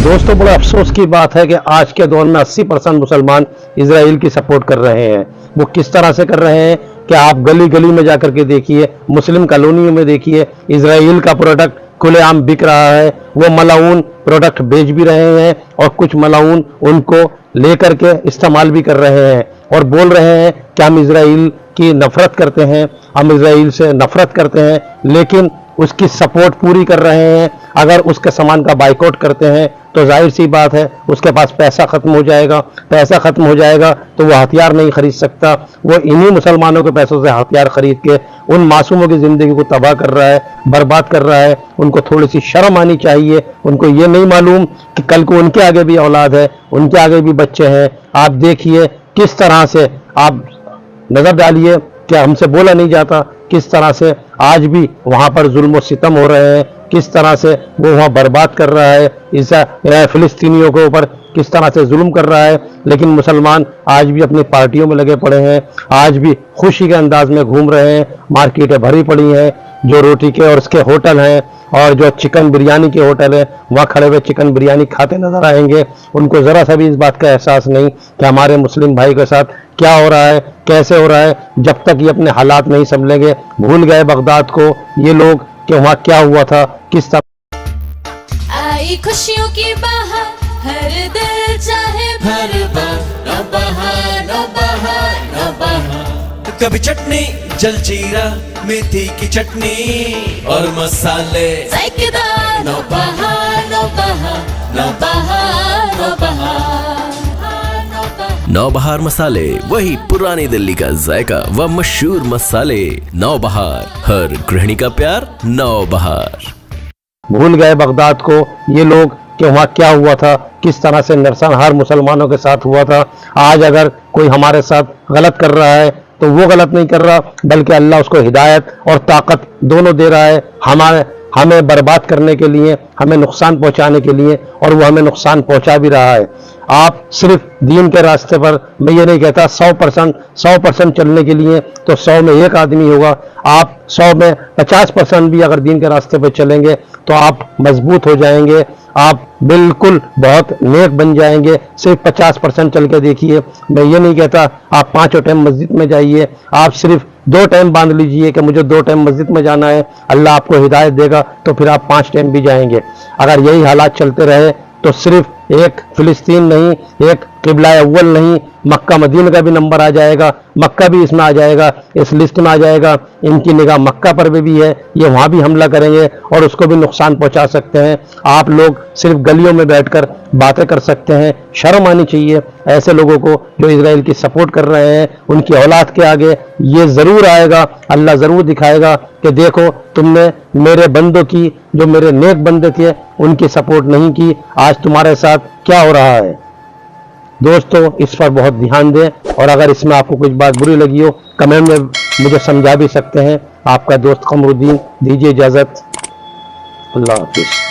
दोस्तों बड़ा अफसोस की बात है कि आज के दौर में 80% मुसलमान इजराइल की सपोर्ट कर रहे हैं। वो किस तरह से कर रहे हैं कि आप गली गली में जाकर के देखिए, मुस्लिम कॉलोनियों में देखिए, इजराइल का प्रोडक्ट खुलेआम बिक रहा है। वो मलाउन प्रोडक्ट बेच भी रहे हैं और कुछ मलाउन उनको लेकर के इस्तेमाल भी कर रहे हैं और बोल रहे हैं कि हम इजराइल की नफरत करते हैं, हम इजराइल से नफरत करते हैं, लेकिन उसकी सपोर्ट पूरी कर रहे हैं। अगर उसके सामान का बाइकआउट करते हैं तो जाहिर सी बात है उसके पास पैसा खत्म हो जाएगा। पैसा खत्म हो जाएगा तो वो हथियार नहीं खरीद सकता। वो इन्हीं मुसलमानों के पैसों से हथियार खरीद के उन मासूमों की जिंदगी को तबाह कर रहा है, बर्बाद कर रहा है। उनको थोड़ी सी शर्म आनी चाहिए। उनको ये नहीं मालूम कि कल को उनके आगे भी औलाद है, उनके आगे भी बच्चे हैं। आप देखिए किस तरह से, आप नजर डालिए कि हमसे बोला नहीं जाता, किस तरह से आज भी वहां पर जुल्म और सितम हो रहे हैं, किस तरह से वो वहां बर्बाद कर रहा है, इस फिलिस्तीनियों के ऊपर किस तरह से जुल्म कर रहा है। लेकिन मुसलमान आज भी अपनी पार्टियों में लगे पड़े हैं, आज भी खुशी के अंदाज में घूम रहे हैं। मार्केटें भरी पड़ी हैं, जो रोटी के और उसके होटल हैं और जो चिकन बिरयानी के होटल है वहाँ खड़े हुए चिकन बिरयानी खाते नजर आएंगे। उनको ज़रा सा भी इस बात का एहसास नहीं कि हमारे मुस्लिम भाई के साथ क्या हो रहा है, कैसे हो रहा है। जब तक ये अपने हालात नहीं संभलेंगे, भूल गए बगदाद को ये लोग कि वहाँ क्या हुआ था, किस तरह आई खुशियों की बहार, हर दिल चाहे भर भर, न बहार न बहार न बहार। कभी चटनी जलजीरा मेथी की चटनी और मसाले जायकेदार, न बहार न बहार न बहार न बहार। नौबहार मसाले, वही पुरानी दिल्ली का जायका व मशहूर मसाले। नौबहार, हर गृहिणी का प्यार। नौबहार। भूल गए बगदाद को ये लोग कि वहाँ क्या हुआ था, किस तरह से नरसंहार मुसलमानों के साथ हुआ था। आज अगर कोई हमारे साथ गलत कर रहा है तो वो गलत नहीं कर रहा, बल्कि अल्लाह उसको हिदायत और ताकत दोनों दे रहा है हमें बर्बाद करने के लिए, हमें नुकसान पहुंचाने के लिए, और वो हमें नुकसान पहुंचा भी रहा है। आप सिर्फ दीन के रास्ते पर, मैं ये नहीं कहता 100% चलने के लिए तो 100 में एक आदमी होगा। आप 100 में 50% भी अगर दीन के रास्ते पर चलेंगे तो आप मजबूत हो जाएंगे, आप बिल्कुल बहुत नेक बन जाएंगे। सिर्फ 50% चल के देखिए। मैं ये नहीं कहता आप 5 टाइम मस्जिद में जाइए, आप सिर्फ 2 टाइम बांध लीजिए कि मुझे 2 टाइम मस्जिद में जाना है। अल्लाह आपको हिदायत देगा तो फिर आप 5 टाइम भी जाएंगे। अगर यही हालात चलते रहे तो सिर्फ एक फिलिस्तीन नहीं, एक किबला अव्वल नहीं, मक्का मदीना का भी नंबर आ जाएगा, मक्का भी इसमें आ जाएगा, इस लिस्ट में आ जाएगा। इनकी निगाह मक्का पर भी है, ये वहाँ भी हमला करेंगे और उसको भी नुकसान पहुँचा सकते हैं। आप लोग सिर्फ गलियों में बैठकर बातें कर सकते हैं। शर्म आनी चाहिए ऐसे लोगों को जो इजराइल की सपोर्ट कर रहे हैं। उनकी औलाद के आगे ये ज़रूर आएगा, अल्लाह ज़रूर दिखाएगा कि देखो तुमने मेरे बंदों की, जो मेरे नेक बंदे थे, उनकी सपोर्ट नहीं की, आज तुम्हारे साथ क्या हो रहा है। दोस्तों इस पर बहुत ध्यान दें, और अगर इसमें आपको कुछ बात बुरी लगी हो कमेंट में मुझे समझा भी सकते हैं। आपका दोस्त कमरुद्दीन, दीजिए इजाज़त। अल्लाह हाफिज़।